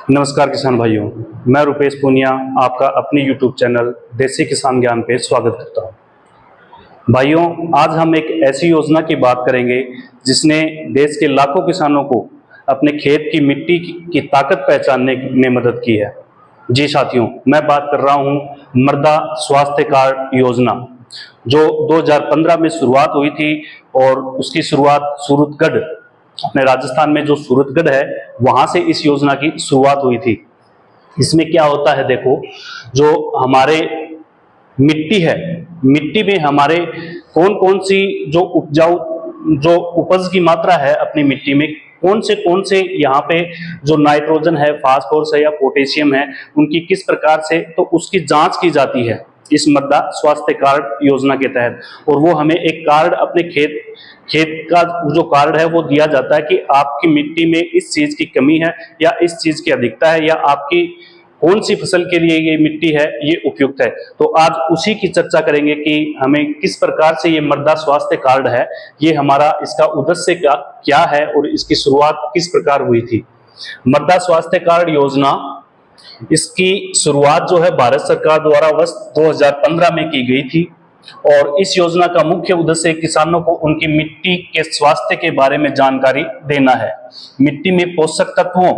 नमस्कार किसान भाइयों, मैं रुपेश पूनिया आपका अपने YouTube चैनल देसी किसान ज्ञान पे स्वागत करता हूं। भाइयों, आज हम एक ऐसी योजना की बात करेंगे जिसने देश के लाखों किसानों को अपने खेत की मिट्टी की ताकत पहचानने में मदद की है। जी साथियों, मैं बात कर रहा हूं मृदा स्वास्थ्य कार्ड योजना, जो 2015 में शुरुआत हुई थी और उसकी शुरुआत सूरतगढ़, अपने राजस्थान में जो सूरतगढ़ है, वहां से इस योजना की शुरुआत हुई थी। इसमें क्या होता है, देखो, जो हमारे मिट्टी है, मिट्टी में हमारे कौन कौन सी जो उपजाऊ जो उपज की मात्रा है अपनी मिट्टी में, कौन से यहाँ पे जो नाइट्रोजन है, फास्फोरस है या पोटेशियम है, उनकी किस प्रकार से, तो उसकी जांच की जाती है इस मृदा स्वास्थ्य कार्ड योजना के तहत। और वो हमें एक कार्ड अपने खेत का जो कार्ड है वो दिया जाता है कि आपकी मिट्टी में इस चीज की कमी है या इस चीज की अधिकता है, या आपकी कौन सी फसल के लिए ये मिट्टी है ये उपयुक्त है। तो आज उसी की चर्चा करेंगे कि हमें किस प्रकार से ये मृदा स्वास्थ्य कार्ड है, ये हमारा इसका उद्देश्य क्या है और इसकी शुरुआत किस प्रकार हुई थी। मृदा स्वास्थ्य कार्ड योजना, इसकी शुरुआत जो है भारत सरकार द्वारा वर्ष 2015 में की गई थी और इस योजना का मुख्य उद्देश्य किसानों को उनकी मिट्टी के स्वास्थ्य के बारे में जानकारी देना है। मिट्टी में पोषक तत्वों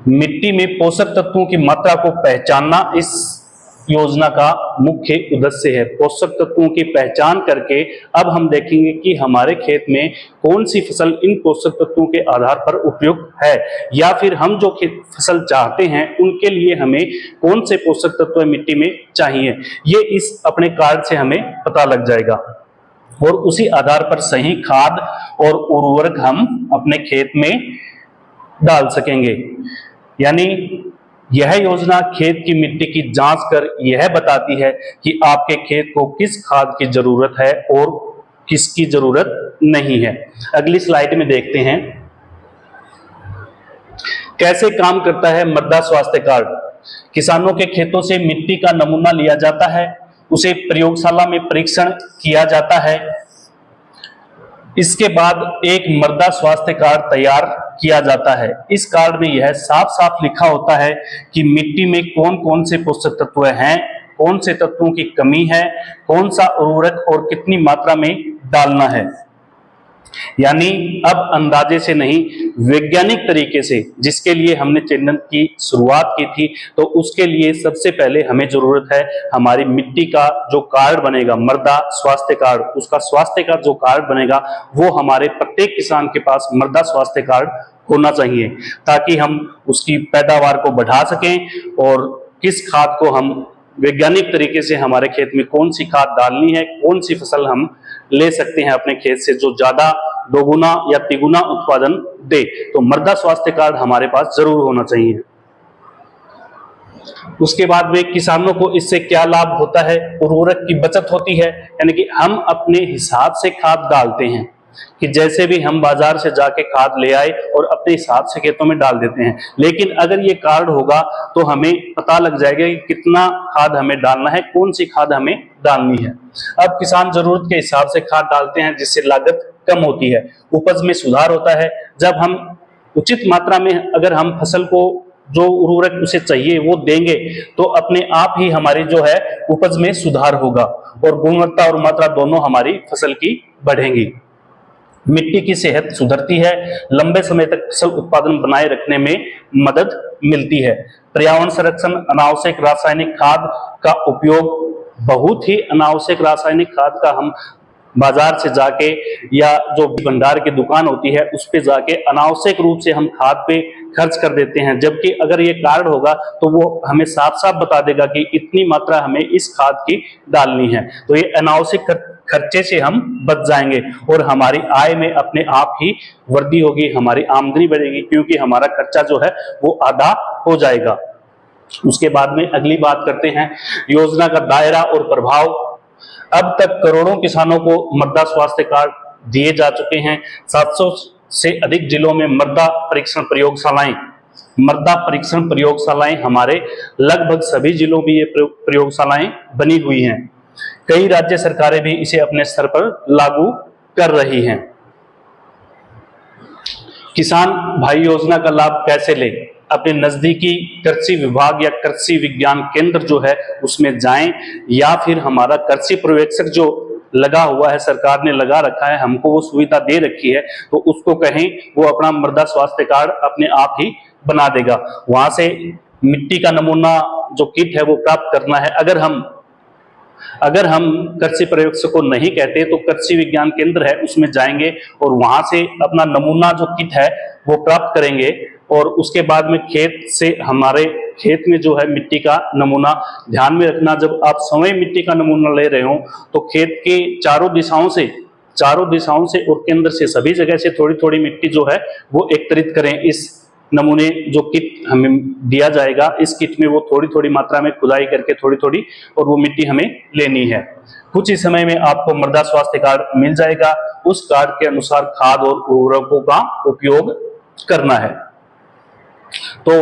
मिट्टी में पोषक तत्वों की मात्रा को पहचानना इस योजना का मुख्य उद्देश्य है। पोषक तत्वों की पहचान करके अब हम देखेंगे कि हमारे खेत में कौन सी फसल इन पोषक तत्वों के आधार पर उपयुक्त है, या फिर हम जो फसल चाहते हैं उनके लिए हमें कौन से पोषक तत्व मिट्टी में चाहिए, ये इस अपने कार्ड से हमें पता लग जाएगा। और उसी आधार पर सही खाद और उर्वरक हम अपने खेत में डाल सकेंगे। यानी यह योजना खेत की मिट्टी की जांच कर यह बताती है कि आपके खेत को किस खाद की जरूरत है और किसकी जरूरत नहीं है। अगली स्लाइड में देखते हैं कैसे काम करता है मृदा स्वास्थ्य कार्ड। किसानों के खेतों से मिट्टी का नमूना लिया जाता है, उसे प्रयोगशाला में परीक्षण किया जाता है। इसके बाद एक मृदा स्वास्थ्य कार्ड तैयार किया जाता है। इस कार्ड में यह साफ साफ लिखा होता है कि मिट्टी में कौन कौन से पोषक तत्व हैं, कौन से तत्वों की कमी है, कौन सा उर्वरक और कितनी मात्रा में डालना है। यानी अब अंदाजे से नहीं, वैज्ञानिक तरीके से, जिसके लिए हमने चैनल की शुरुआत की थी, तो उसके लिए सबसे पहले हमें जरूरत है हमारी मिट्टी का जो कार्ड बनेगा, मृदा स्वास्थ्य कार्ड, उसका स्वास्थ्य का जो कार्ड बनेगा वो हमारे प्रत्येक किसान के पास मृदा स्वास्थ्य कार्ड होना चाहिए, ताकि हम उसकी पैदावार को बढ़ा सकें और किस खाद को हम वैज्ञानिक तरीके से हमारे खेत में कौन सी खाद डालनी है, कौन सी फसल हम ले सकते हैं अपने खेत से जो ज्यादा दोगुना या तिगुना उत्पादन दे। तो मृदा स्वास्थ्य कार्ड हमारे पास जरूर होना चाहिए। उसके बाद में किसानों को इससे क्या लाभ होता है, उर्वरक की बचत होती है, यानी कि हम अपने हिसाब से खाद डालते हैं कि जैसे भी हम बाजार से जाके खाद ले आए और अपने हिसाब से खेतों में डाल देते हैं। लेकिन अगर ये कार्ड होगा तो हमें पता लग जाएगा कि कितना खाद हमें डालना है, कौन सी खाद हमें डालनी है। अब किसान जरूरत के हिसाब से खाद डालते हैं, जिससे लागत कम होती है, उपज में सुधार होता है। जब हम उचित मात्रा में अगर हम फसल को जो उर्वरक उसे चाहिए वो देंगे तो अपने आप ही हमारी जो है उपज में सुधार होगा और गुणवत्ता और मात्रा दोनों हमारी फसल की बढ़ेंगी। मिट्टी की सेहत सुधरती है, लंबे समय तक फसल उत्पादन बनाए रखने में मदद मिलती है। पर्यावरण संरक्षण, अनावश्यक रासायनिक खाद का उपयोग, बहुत ही अनावश्यक रासायनिक खाद का हम बाजार से जाके या जो भंडार की दुकान होती है उस पे जाके अनावश्यक रूप से हम खाद पे खर्च कर देते हैं। जबकि अगर ये कार्ड होगा तो वो हमें साफ साफ बता देगा कि इतनी मात्रा हमें इस खाद की डालनी है। तो ये अनावश्यक खर्चे से हम बच जाएंगे और हमारी आय में अपने आप ही वृद्धि होगी, हमारी आमदनी बढ़ेगी, क्योंकि हमारा खर्चा जो है वो आधा हो जाएगा। उसके बाद में अगली बात करते हैं योजना का दायरा और प्रभाव। अब तक करोड़ों किसानों को मृदा स्वास्थ्य कार्ड दिए जा चुके हैं। 700 से अधिक जिलों में मृदा परीक्षण प्रयोगशालाएं हमारे लगभग सभी जिलों में ये प्रयोगशालाएं बनी हुई हैं। कई राज्य सरकारें भी इसे अपने स्तर पर लागू कर रही हैं। किसान भाई योजना का लाभ कैसे लें? अपने नजदीकी कृषि विभाग या कृषि विज्ञान केंद्र जो है उसमें जाएं, या फिर हमारा कृषि पर्यवेक्षक जो लगा हुआ है, सरकार ने लगा रखा है, हमको वो सुविधा दे रखी है, तो उसको कहें, वो अपना मृदा स्वास्थ्य कार्ड अपने आप ही बना देगा। वहां से मिट्टी का नमूना जो किट है वो प्राप्त करना है। अगर हम कृषि पर्यवेक्षक को नहीं कहते तो कृषि विज्ञान केंद्र है उसमें जाएंगे और वहां से अपना नमूना जो किट है वो प्राप्त करेंगे, और उसके बाद में खेत से, हमारे खेत में जो है मिट्टी का नमूना, ध्यान में रखना जब आप समय मिट्टी का नमूना ले रहे हो तो खेत के चारों दिशाओं से और केंद्र से, सभी जगह से थोड़ी थोड़ी मिट्टी जो है वो एकत्रित करें। इस नमूने जो किट हमें दिया जाएगा, इस किट में वो थोड़ी थोड़ी मात्रा में खुदाई करके थोड़ी थोड़ी और वो मिट्टी हमें लेनी है। कुछ ही समय में आपको मृदा स्वास्थ्य कार्ड मिल जाएगा। उस कार्ड के अनुसार खाद और उर्वरकों का उपयोग करना है। तो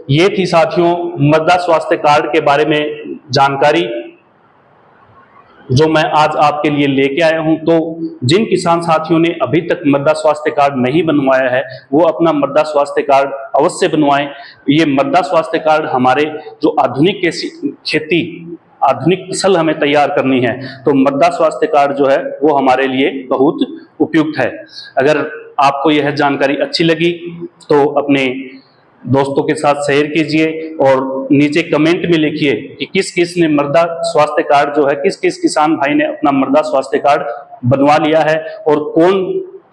ये थी साथियों मृदा स्वास्थ्य कार्ड के बारे में जानकारी जो मैं आज आपके लिए लेके आया हूं। तो जिन किसान साथियों ने अभी तक मृदा स्वास्थ्य कार्ड नहीं बनवाया है वो अपना मृदा स्वास्थ्य कार्ड अवश्य बनवाएं। ये मृदा स्वास्थ्य कार्ड हमारे जो आधुनिक खेती, आधुनिक फसल हमें तैयार करनी है, तो मृदा स्वास्थ्य कार्ड जो है वो हमारे लिए बहुत उपयुक्त है। अगर आपको यह जानकारी अच्छी लगी तो अपने दोस्तों के साथ शेयर कीजिए और नीचे कमेंट में लिखिए कि किस किस ने मृदा स्वास्थ्य कार्ड जो है, किस किस किसान भाई ने अपना मृदा स्वास्थ्य कार्ड बनवा लिया है और कौन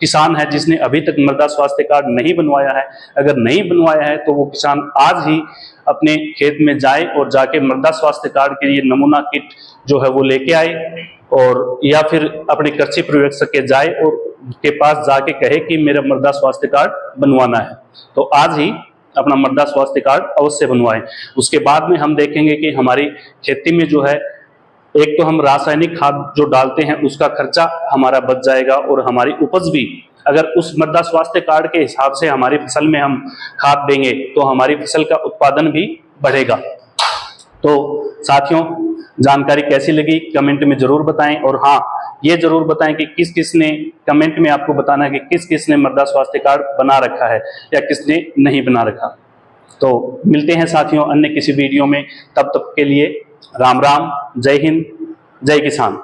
किसान है जिसने अभी तक मृदा स्वास्थ्य कार्ड नहीं बनवाया है। अगर नहीं बनवाया है तो वो किसान आज ही अपने खेत में जाए और जाके मृदा स्वास्थ्य कार्ड के लिए नमूना किट जो है वो लेके आए, और या फिर अपने कृषि पर्यवेक्षक के जाए और के पास जाके कहे कि मेरा मृदा स्वास्थ्य कार्ड बनवाना है। तो आज ही अपना मृदा स्वास्थ्य कार्ड अवश्य बनवाएं। उसके बाद में हम देखेंगे कि हमारी खेती में जो है, एक तो हम रासायनिक खाद जो डालते हैं उसका खर्चा हमारा बच जाएगा और हमारी उपज भी, अगर उस मृदा स्वास्थ्य कार्ड के हिसाब से हमारी फसल में हम खाद देंगे तो हमारी फसल का उत्पादन भी बढ़ेगा। तो साथियों जानकारी कैसी लगी कमेंट में जरूर बताएं, और हाँ ये जरूर बताएं कि किस किस ने, कमेंट में आपको बताना है कि किस किस ने मृदा स्वास्थ्य कार्ड बना रखा है या किसने नहीं बना रखा। तो मिलते हैं साथियों अन्य किसी वीडियो में, तब तक के लिए राम राम, जय हिंद, जय किसान।